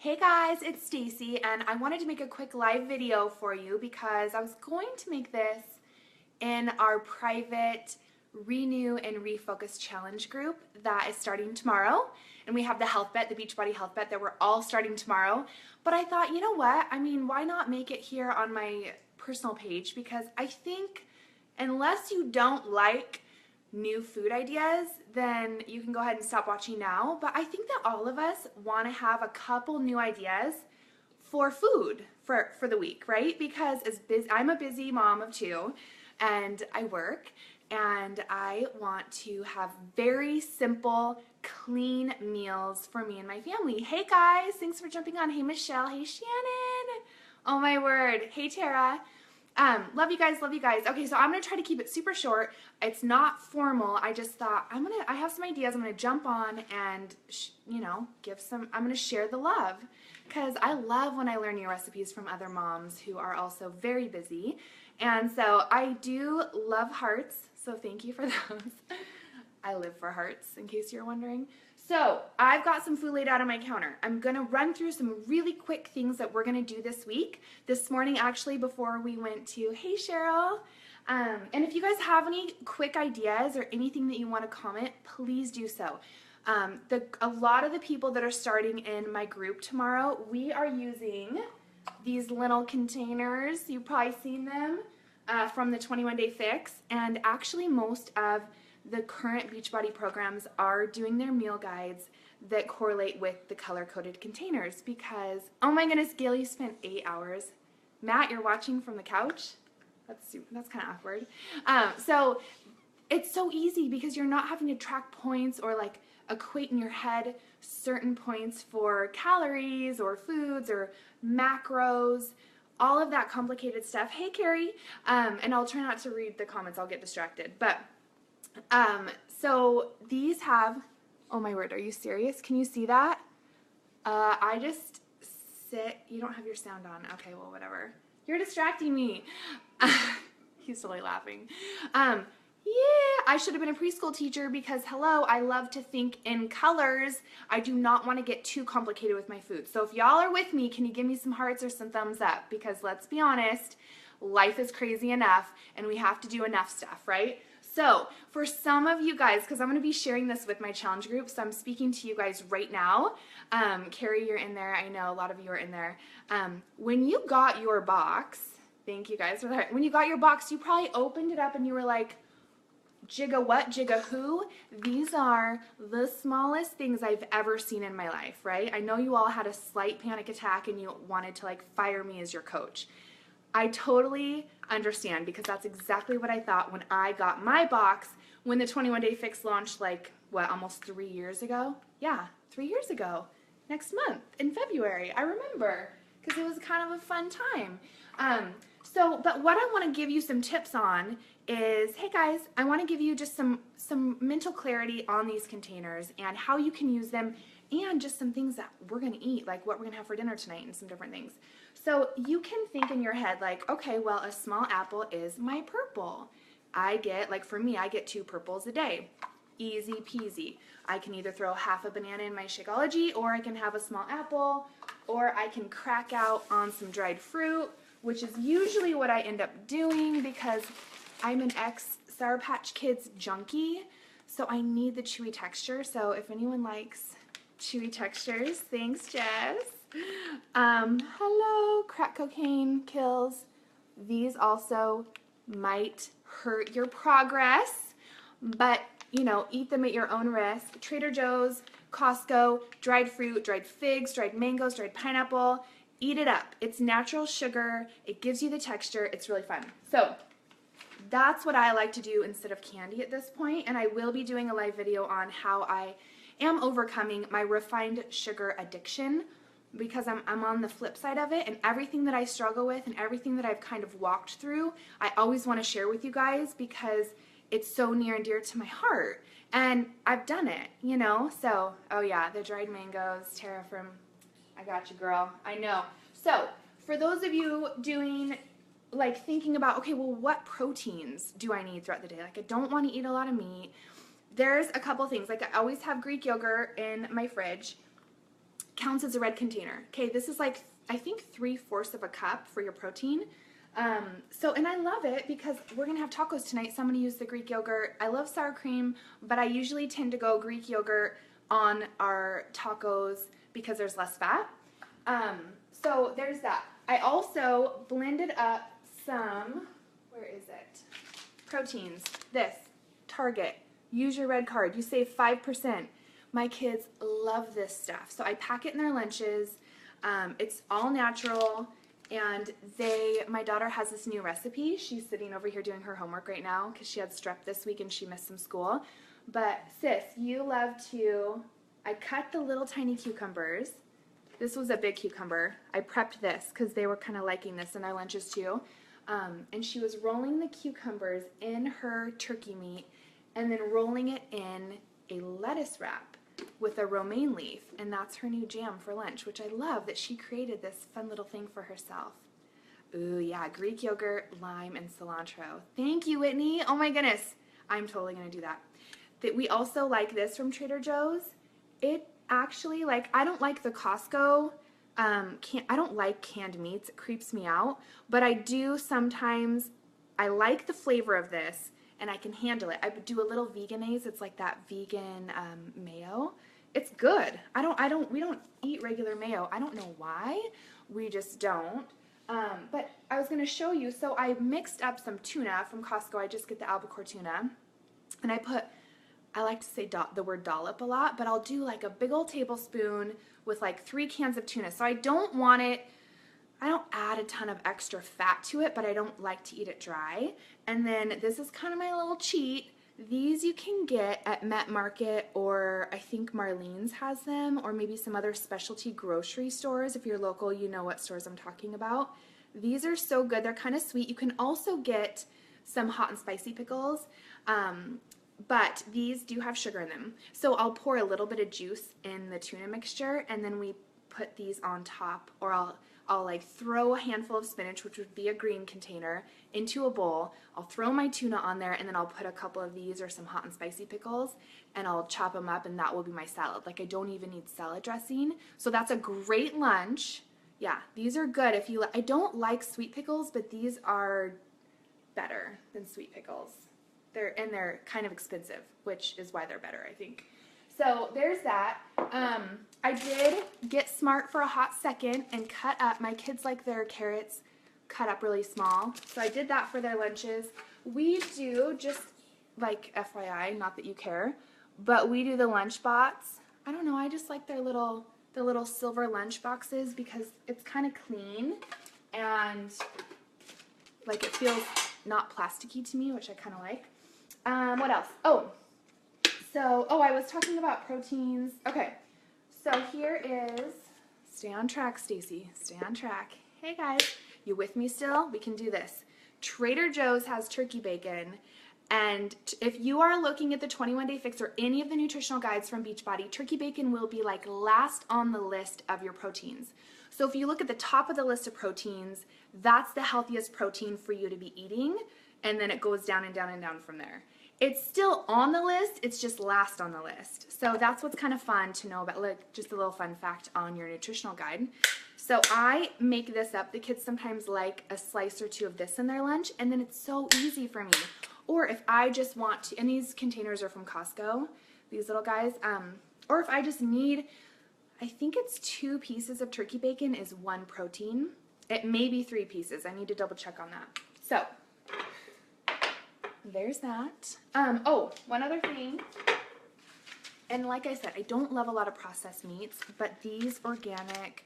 Hey guys, it's Stacy and I wanted to make a quick live video for you because I was going to make this in our private Renew and Refocus Challenge group that is starting tomorrow. And we have the health bet, the Beachbody health bet that we're all starting tomorrow. But I thought, you know what? I mean, why not make it here on my personal page? Because I think unless you don't like new food ideas, then you can go ahead and stop watching now. But I think that all of us want to have a couple new ideas for food for the week, right? Because I'm a busy mom of two and I work and I want to have very simple, clean meals for me and my family. Hey guys, thanks for jumping on. Hey Michelle, hey Shannon. Oh my word. Hey Tara. Love you guys, love you guys. Okay, so I'm going to try to keep it super short. It's not formal. I just thought I have some ideas. I'm going to jump on and, I'm going to share the love because I love when I learn new recipes from other moms who are also very busy. And so I do love hearts, so thank you for those. I live for hearts, in case you're wondering. So I've got some food laid out on my counter. I'm going to run through some really quick things that we're going to do this week. This morning, actually, before we went to, hey Cheryl. And if you guys have any quick ideas or anything that you want to comment, please do so. A lot of the people that are starting in my group tomorrow, we are using these little containers. You've probably seen them from the 21-Day Fix. And actually, most of the current Beachbody programs are doing their meal guides that correlate with the color-coded containers because, oh my goodness, Gail, you spent 8 hours. Matt, you're watching from the couch? That's kind of awkward. So it's so easy because you're not having to track points or like equate in your head certain points for calories or foods or macros, all of that complicated stuff. Hey, Carrie. And I'll try not to read the comments. I'll get distracted. But so these have, oh my word, are you serious? Can you see that? I just you don't have your sound on. Okay, well, whatever. You're distracting me. He's totally laughing. Yeah, I should have been a preschool teacher because, hello, I love to think in colors. I do not want to get too complicated with my food. So if y'all are with me, can you give me some hearts or some thumbs up? Because let's be honest, life is crazy enough and we have to do enough stuff, right? So for some of you guys, because I'm going to be sharing this with my challenge group, so I'm speaking to you guys right now. Carrie, you're in there. I know a lot of you are in there. When you got your box, thank you guys for that. When you got your box, you probably opened it up and you were like, Jigga what? Jigga who? These are the smallest things I've ever seen in my life, right? I know you all had a slight panic attack and you wanted to like fire me as your coach. I totally understand because that's exactly what I thought when I got my box when the 21-Day Fix launched like, what, almost 3 years ago? Yeah, 3 years ago. Next month in February. I remember because it was kind of a fun time. But what I want to give you some tips on is, hey guys, I want to give you just some mental clarity on these containers and how you can use them and just some things that we're going to eat, like what we're going to have for dinner tonight and some different things. So you can think in your head like, okay, well, a small apple is my purple. For me, I get 2 purples a day. Easy peasy. I can either throw half a banana in my Shakeology or I can have a small apple or I can crack out on some dried fruit, which is usually what I end up doing because I'm an ex-Sour Patch Kids junkie, so I need the chewy texture. So if anyone likes chewy textures, thanks, Jess. Hello, crack cocaine kills. These also might hurt your progress, but eat them at your own risk. Trader Joe's, Costco, dried fruit, dried figs, dried mangoes, dried pineapple. Eat it up. It's natural sugar. It gives you the texture. It's really fun. So that's what I like to do instead of candy at this point, and I will be doing a live video on how I am overcoming my refined sugar addiction because I'm on the flip side of it, and everything that I struggle with and everything that I've kind of walked through, I always want to share with you guys because it's so near and dear to my heart, and I've done it, So, oh yeah, the dried mangoes, Tara from I got you, girl. I know. So, for those of you doing, thinking about, okay, well, what proteins do I need throughout the day? I don't want to eat a lot of meat. There's a couple things. I always have Greek yogurt in my fridge. counts as a red container. Okay, this is like, I think 3/4 of a cup for your protein. And I love it because we're going to have tacos tonight, so I'm going to use the Greek yogurt. I love sour cream, but I usually tend to go Greek yogurt on our tacos because there's less fat. So there's that. I also blended up some, where is it? Proteins. This, Target. Use your red card. You save 5%. My kids love this stuff. So I pack it in their lunches. It's all natural. And my daughter has this new recipe. She's sitting over here doing her homework right now because she had strep this week and she missed some school. But sis, you love to, I cut the little tiny cucumbers. This was a big cucumber. I prepped this because they were kind of liking this in our lunches too. And she was rolling the cucumbers in her turkey meat and then rolling it in a lettuce wrap with a romaine leaf, and that's her new jam for lunch, which I love that she created this fun little thing for herself. Ooh, yeah, Greek yogurt, lime, and cilantro. Thank you, Whitney. Oh my goodness. I'm totally going to do that. We also like this from Trader Joe's. It actually, like, I don't like the Costco, I don't like canned meats. It creeps me out. But I do sometimes, I like the flavor of this, and I can handle it. I do a little veganese. It's like that vegan mayo. It's good. We don't eat regular mayo. I don't know why. We just don't. But I was going to show you. So I mixed up some tuna from Costco. I just get the albacore tuna. And I like to say the word dollop a lot, but I'll do like a big old tablespoon with like 3 cans of tuna. So I don't add a ton of extra fat to it, but I don't like to eat it dry. And then this is kind of my little cheat. These you can get at Met Market, or I think Marlene's has them, or maybe some other specialty grocery stores. If you're local, you know what stores I'm talking about. These are so good. They're kind of sweet. You can also get some hot and spicy pickles, but these do have sugar in them. So I'll pour a little bit of juice in the tuna mixture, and then we put these on top, or I'll like throw a handful of spinach, which would be a green container, into a bowl. I'll throw my tuna on there, and then I'll put a couple of these or some hot and spicy pickles, and I'll chop them up, and that will be my salad. Like, I don't even need salad dressing. So that's a great lunch. Yeah, these are good. I don't like sweet pickles, but these are better than sweet pickles. They're kind of expensive, which is why they're better, I think. So there's that. I did get smart for a hot second and cut up. My kids like their carrots cut up really small. So I did that for their lunches. We do, just like FYI, not that you care, but we do the lunch bots. I don't know, I just like the little silver lunch boxes because it's kind of clean and like it feels not plasticky to me, which I kind of like. What else? I was talking about proteins. Okay, so here is, stay on track, Stacy, stay on track. Hey guys, you with me still? We can do this. Trader Joe's has turkey bacon, and if you are looking at the 21-Day Fix or any of the nutritional guides from Beachbody, turkey bacon will be like last on the list of your proteins. So if you look at the top of the list of proteins, that's the healthiest protein for you to be eating, and then it goes down and down and down from there. It's still on the list, it's just last on the list. So that's what's kind of fun to know about, like just a little fun fact on your nutritional guide. So I make this up. The kids sometimes like a slice or two of this in their lunch, and then it's so easy for me. Or if I just want to, and these containers are from Costco, these little guys, or if I just need, I think it's 2 pieces of turkey bacon is 1 protein. It may be 3 pieces. I need to double check on that. So there's that. One other thing, and like I said, I don't love a lot of processed meats, but these organic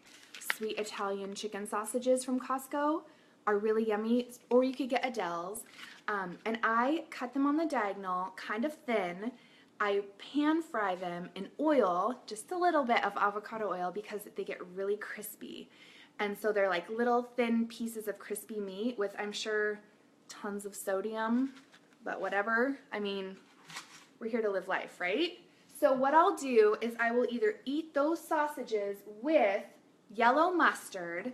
sweet Italian chicken sausages from Costco are really yummy, or you could get Adele's, and I cut them on the diagonal, kind of thin. I pan fry them in oil, just a little bit of avocado oil, because they get really crispy, and so they're like little thin pieces of crispy meat with, I'm sure, tons of sodium. But whatever, I mean, we're here to live life, right? So what I'll do is I will either eat those sausages with yellow mustard,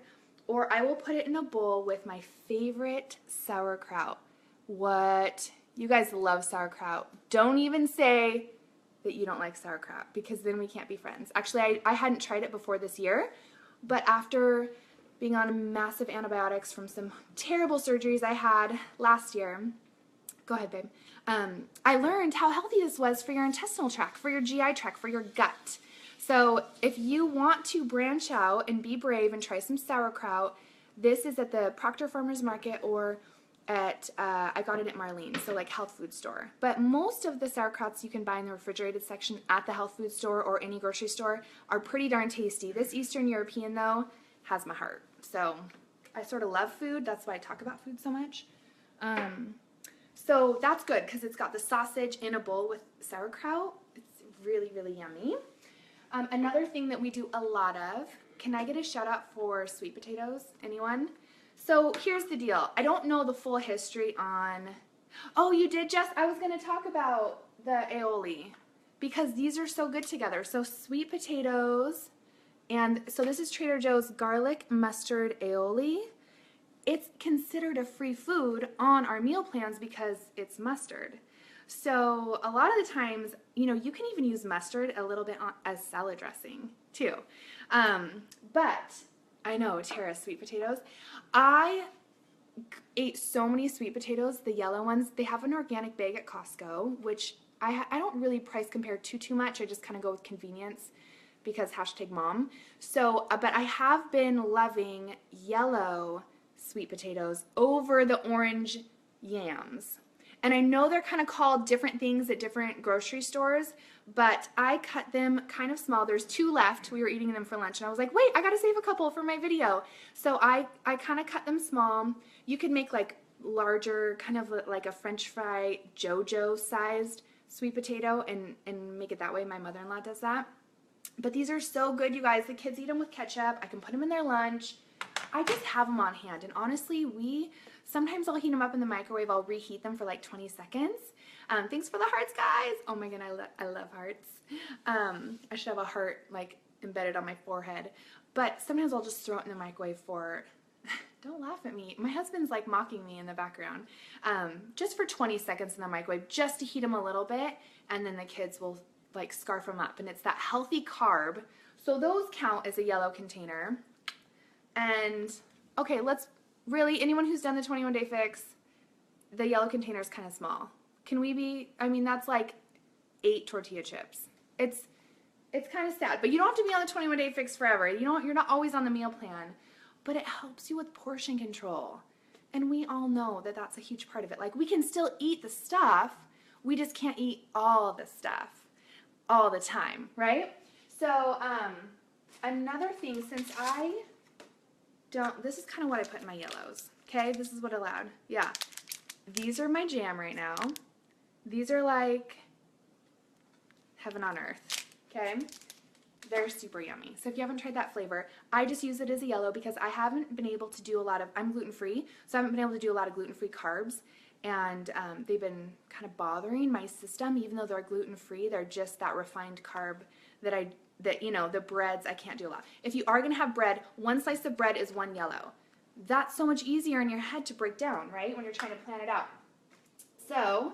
or I will put it in a bowl with my favorite sauerkraut. What? You guys love sauerkraut. Don't even say that you don't like sauerkraut, because then we can't be friends. Actually, I hadn't tried it before this year, but after being on massive antibiotics from some terrible surgeries I had last year, go ahead, babe, I learned how healthy this was for your intestinal tract, for your GI tract, for your gut. So if you want to branch out and be brave and try some sauerkraut, this is at the Proctor Farmers Market or at, I got it at Marlene's, so like health food store. But most of the sauerkrauts you can buy in the refrigerated section at the health food store or any grocery store are pretty darn tasty. This Eastern European, though, has my heart. So I sort of love food. That's why I talk about food so much. So that's good because it's got the sausage in a bowl with sauerkraut. It's really, really yummy. Another thing that we do a lot of, can I get a shout out for sweet potatoes? Anyone? So here's the deal. I don't know the full history on, oh, you did, Jess? I was going to talk about the aioli because these are so good together. So sweet potatoes, and so this is Trader Joe's garlic mustard aioli. It's considered a free food on our meal plans because it's mustard. So a lot of the times, you know, you can even use mustard a little bit as salad dressing too. But I know, Tara, sweet potatoes. I ate so many sweet potatoes, the yellow ones. They have an organic bag at Costco, which I don't really price compare too much. I just kind of go with convenience because #mom. So, but I have been loving yellow sweet potatoes over the orange yams. And I know they're kind of called different things at different grocery stores, but I cut them kind of small. There's 2 left. We were eating them for lunch, and I was like, wait, I got to save a couple for my video. So I kind of cut them small. You could make like larger, kind of like a French fry JoJo sized sweet potato and make it that way. My mother-in-law does that. But these are so good, you guys. The kids eat them with ketchup. I can put them in their lunch. I just have them on hand. And honestly, sometimes I'll heat them up in the microwave. I'll reheat them for like 20 seconds. Thanks for the hearts, guys. Oh my god, I love hearts. I should have a heart like embedded on my forehead. But sometimes I'll just throw it in the microwave for, don't laugh at me. My husband's like mocking me in the background. Just for 20 seconds in the microwave, just to heat them a little bit. And then the kids will like scarf them up. And it's that healthy carb. So those count as a yellow container. And okay, really, anyone who's done the 21-day fix, the yellow container is kind of small. Can we be, I mean, that's like 8 tortilla chips. It's kind of sad, but you don't have to be on the 21-day fix forever. You're not always on the meal plan, but it helps you with portion control. And we all know that that's a huge part of it. Like, we can still eat the stuff, we just can't eat all the stuff all the time, right? So, another thing, since this is kind of what I put in my yellows, okay? This is what I allowed. Yeah. These are my jam right now. These are like heaven on earth, okay? They're super yummy. So if you haven't tried that flavor, I just use it as a yellow because I haven't been able to do I'm gluten-free, so I haven't been able to do a lot of gluten-free carbs, and they've been kind of bothering my system. Even though they're gluten-free, they're just that refined carb that you know, the breads, I can't do a lot. If you are going to have bread, 1 slice of bread is 1 yellow. That's so much easier in your head to break down, right, when you're trying to plan it out. So,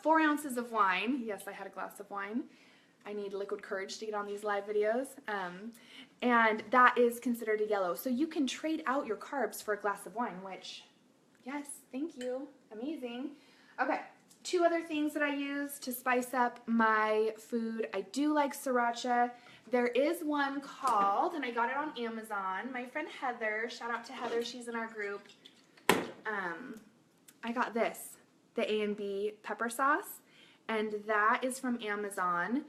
4 ounces of wine. Yes, I had a glass of wine. I need liquid courage to get on these live videos. And that is considered a yellow. So you can trade out your carbs for a glass of wine, which, yes, thank you. Amazing. Okay. 2 other things that I use to spice up my food. I do like sriracha. There is one called, and I got it on Amazon. My friend Heather, shout out to Heather, she's in our group. I got this, the A&B pepper sauce, and that is from Amazon.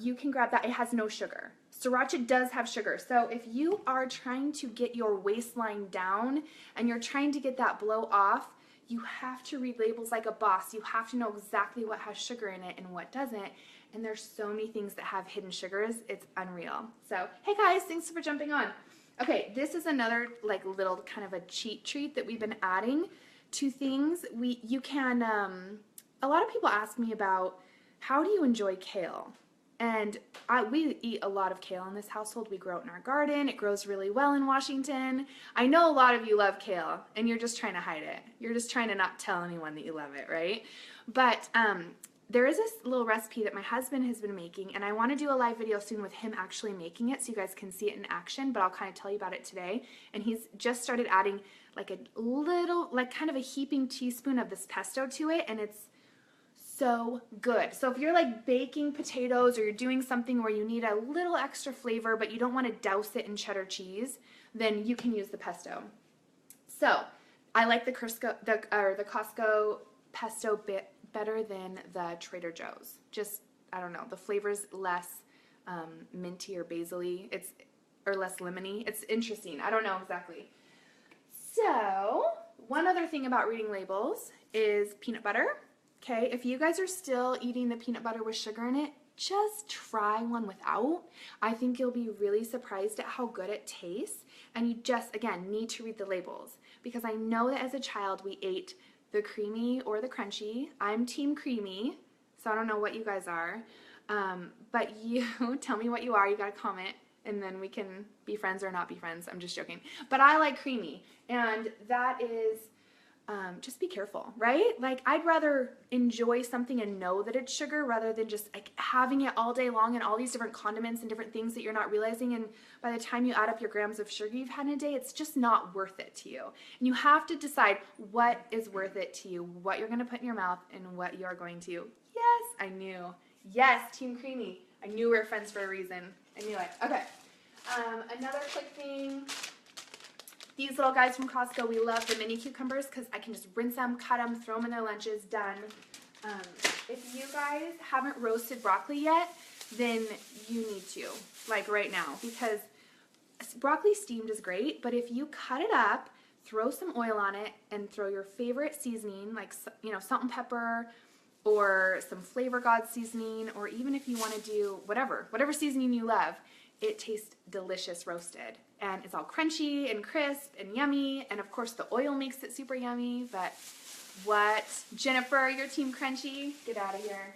You can grab that. It has no sugar. Sriracha does have sugar. So if you are trying to get your waistline down and you're trying to get that blow off, you have to read labels like a boss. You have to know exactly what has sugar in it and what doesn't. And there's so many things that have hidden sugars. It's unreal. So, hey guys, thanks for jumping on. Okay, this is another like little kind of a cheat treat that we've been adding to things. You can, a lot of people ask me about, how do you enjoy kale? And we eat a lot of kale in this household. We grow it in our garden. It grows really well in Washington. I know a lot of you love kale, and you're just trying to hide it. You're just trying to not tell anyone that you love it, right? But there is this little recipe that my husband has been making, and I want to do a live video soon with him actually making it so you guys can see it in action, but I'll kind of tell you about it today. And he's just started adding like a little, like kind of a heaping teaspoon of this pesto to it, and it's so good. So if you're like baking potatoes or you're doing something where you need a little extra flavor but you don't want to douse it in cheddar cheese, then you can use the pesto. So I like the Costco pesto bit better than the Trader Joe's. Just, I don't know, the flavor's less minty or basil-y. Or less lemony. It's interesting. I don't know exactly. So, one other thing about reading labels is peanut butter. Okay, if you guys are still eating the peanut butter with sugar in it, just try one without. I think you'll be really surprised at how good it tastes. And you just, again, need to read the labels. Because I know that as a child we ate the creamy or the crunchy. I'm team creamy, so I don't know what you guys are. But you, tell me what you are. You got to comment, and then we can be friends or not be friends. I'm just joking. But I like creamy, and that is, just be careful, right? Like, I'd rather enjoy something and know that it's sugar rather than just like having it all day long and all these different condiments and different things that you're not realizing, and by the time you add up your grams of sugar you've had in a day, it's just not worth it to you. And you have to decide what is worth it to you, what you're going to put in your mouth and what you're going to. Yes, I knew. Yes, Team Creamy. I knew we were friends for a reason. I knew it. Okay. Another quick thing. These little guys from Costco, we love the mini cucumbers because I can just rinse them, cut them, throw them in their lunches, done. If you guys haven't roasted broccoli yet, then you need to, like right now, because broccoli steamed is great, but if you cut it up, throw some oil on it, and throw your favorite seasoning, like, you know, salt and pepper, or some Flavor God seasoning, or even if you want to do whatever seasoning you love, it tastes delicious roasted. And it's all crunchy and crisp and yummy, and of course the oil makes it super yummy, but what? Jennifer, your team crunchy? Get out of here.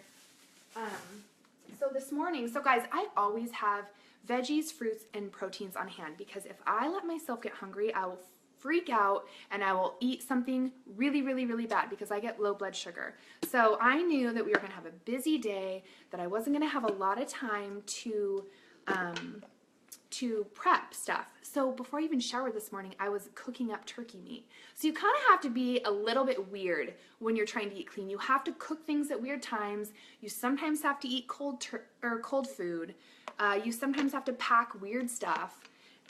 So this morning, so guys, I always have veggies, fruits, and proteins on hand, because if I let myself get hungry, I will freak out and I will eat something really, really, really bad because I get low blood sugar. So I knew that we were going to have a busy day, that I wasn't going to have a lot of time to prep stuff. So before I even showered this morning, I was cooking up turkey meat. So you kind of have to be a little bit weird when you're trying to eat clean. You have to cook things at weird times. You sometimes have to eat cold food. You sometimes have to pack weird stuff,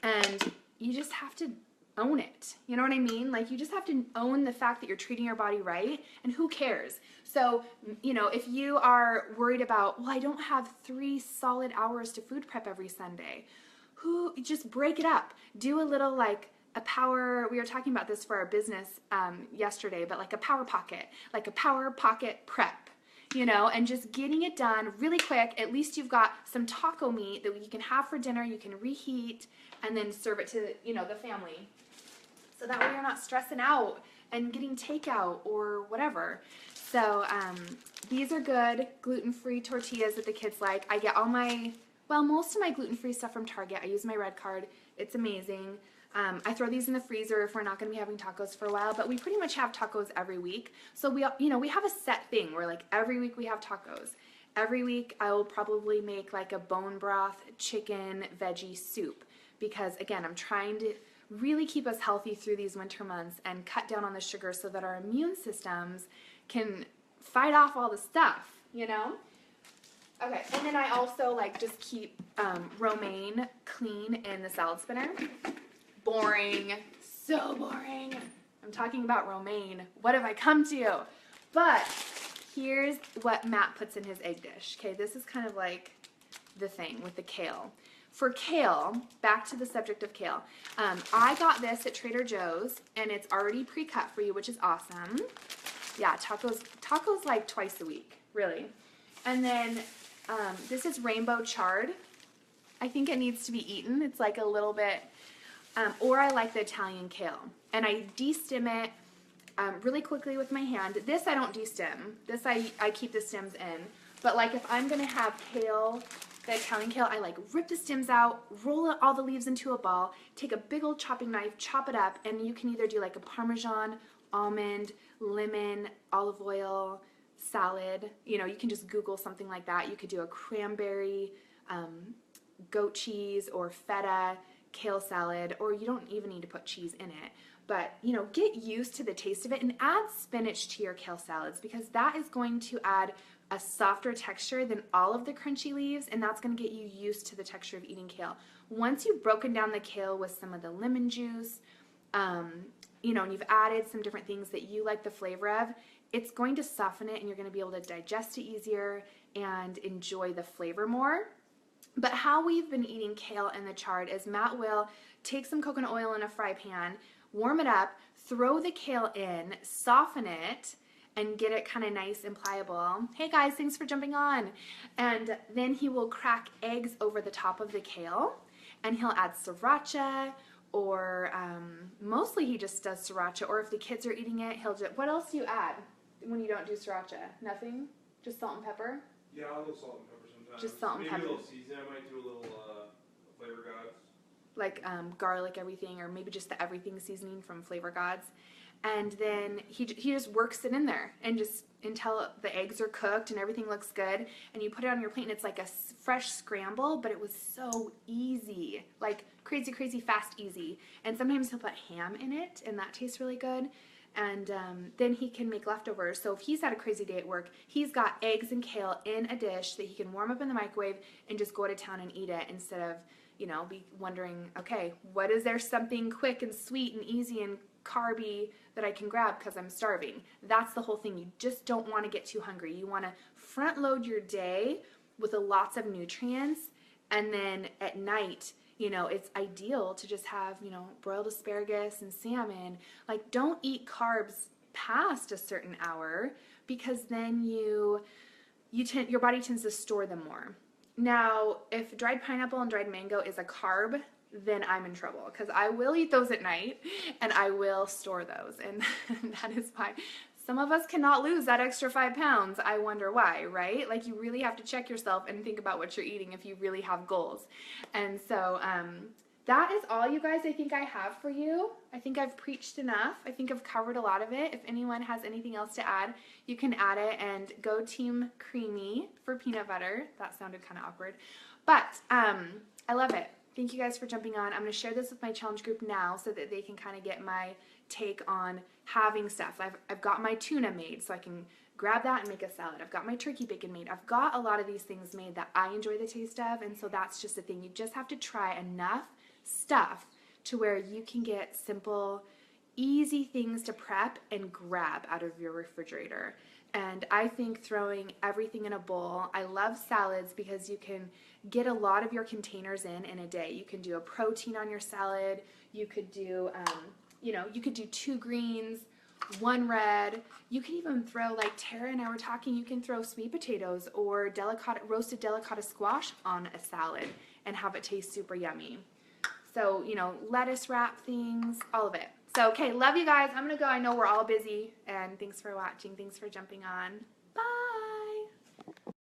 and you just have to own it. You know what I mean? Like, you just have to own the fact that you're treating your body right, and who cares? So, you know, if you are worried about, well, I don't have 3 solid hours to food prep every Sunday, just break it up. Do a little, like, a power, we were talking about this for our business yesterday, but like a power pocket prep, you know, and just getting it done really quick. At least you've got some taco meat that you can have for dinner, you can reheat, and then serve it to, you know, the family. So that way you're not stressing out and getting takeout or whatever. So these are good gluten-free tortillas that the kids like. I get all my, well, most of my gluten-free stuff from Target. I use my red card. It's amazing. I throw these in the freezer if we're not going to be having tacos for a while, but we pretty much have tacos every week. So we have a set thing where, like, every week we have tacos. Every week I will probably make like a bone broth chicken veggie soup, because again, I'm trying to really keep us healthy through these winter months and cut down on the sugar so that our immune systems can fight off all the stuff, you know? Okay, and then I also like just keep romaine clean in the salad spinner. Boring, so boring. I'm talking about romaine. What have I come to? But here's what Matt puts in his egg dish. Okay, this is kind of like the thing with the kale. For kale, back to the subject of kale, I got this at Trader Joe's, and it's already pre-cut for you, which is awesome. Yeah, tacos like twice a week, really. And then this is rainbow chard. I think it needs to be eaten. It's like a little bit, or I like the Italian kale. And I de-stem it really quickly with my hand. This I don't de-stem. This I keep the stems in. But like if I'm going to have kale, the Italian kale, I like rip the stems out, roll all the leaves into a ball, take a big old chopping knife, chop it up, and you can either do like a Parmesan, almond, lemon, olive oil, salad. You know, you can just Google something like that. You could do a cranberry, goat cheese, or feta kale salad, or you don't even need to put cheese in it. But, you know, get used to the taste of it and add spinach to your kale salads, because that is going to add a softer texture than all of the crunchy leaves, and that's going to get you used to the texture of eating kale. Once you've broken down the kale with some of the lemon juice, you know, and you've added some different things that you like the flavor of, it's going to soften it and you're going to be able to digest it easier and enjoy the flavor more. But how we've been eating kale in the chart is Matt will take some coconut oil in a fry pan, warm it up, throw the kale in, soften it, and get it kind of nice and pliable. Hey guys, thanks for jumping on. And then he will crack eggs over the top of the kale, and he'll add sriracha, or mostly he just does sriracha, or if the kids are eating it, he'll just, what else do you add when you don't do sriracha? Nothing? Just salt and pepper? Yeah, a little salt and pepper sometimes. Just salt and pepper. Maybe a little season. I might do a little Flavor Gods. Like garlic everything, or maybe just the everything seasoning from Flavor Gods. And then he just works it in there, and just until the eggs are cooked and everything looks good, and you put it on your plate, and it's like a fresh scramble, but it was so easy, like crazy, crazy fast, easy. And sometimes he'll put ham in it, and that tastes really good. And then he can make leftovers. So if he's had a crazy day at work, he's got eggs and kale in a dish that he can warm up in the microwave and just go to town and eat it, instead of, you know, be wondering, okay, what is there something quick and sweet and easy and carby that I can grab because I'm starving? That's the whole thing. You just don't want to get too hungry. You want to front load your day with lots of nutrients, and then at night, you know, it's ideal to just have, you know, broiled asparagus and salmon. Like, don't eat carbs past a certain hour, because then your body tends to store them more. Now, if dried pineapple and dried mango is a carb, then I'm in trouble, because I will eat those at night and I will store those, and that is why some of us cannot lose that extra 5 pounds. I wonder why, right? Like, you really have to check yourself and think about what you're eating if you really have goals. And so that is all, you guys, I think I have for you. I think I've preached enough. I think I've covered a lot of it. If anyone has anything else to add, you can add it, and go Team Creamy for peanut butter. That sounded kind of awkward, but I love it. Thank you guys for jumping on. I'm going to share this with my challenge group now so that they can kind of get my take on having stuff. I've got my tuna made, so I can grab that and make a salad. I've got my turkey bacon made. I've got a lot of these things made that I enjoy the taste of, and so that's just the thing. You just have to try enough stuff to where you can get simple, easy things to prep and grab out of your refrigerator. And I think throwing everything in a bowl, I love salads because you can get a lot of your containers in a day. You can do a protein on your salad. You could do, you know, you could do 2 greens, 1 red. You can even throw, like Tara and I were talking, you can throw sweet potatoes or roasted delicata squash on a salad and have it taste super yummy. So, you know, lettuce wrap things, all of it. So, okay, love you guys. I'm going to go. I know we're all busy, and thanks for watching. Thanks for jumping on.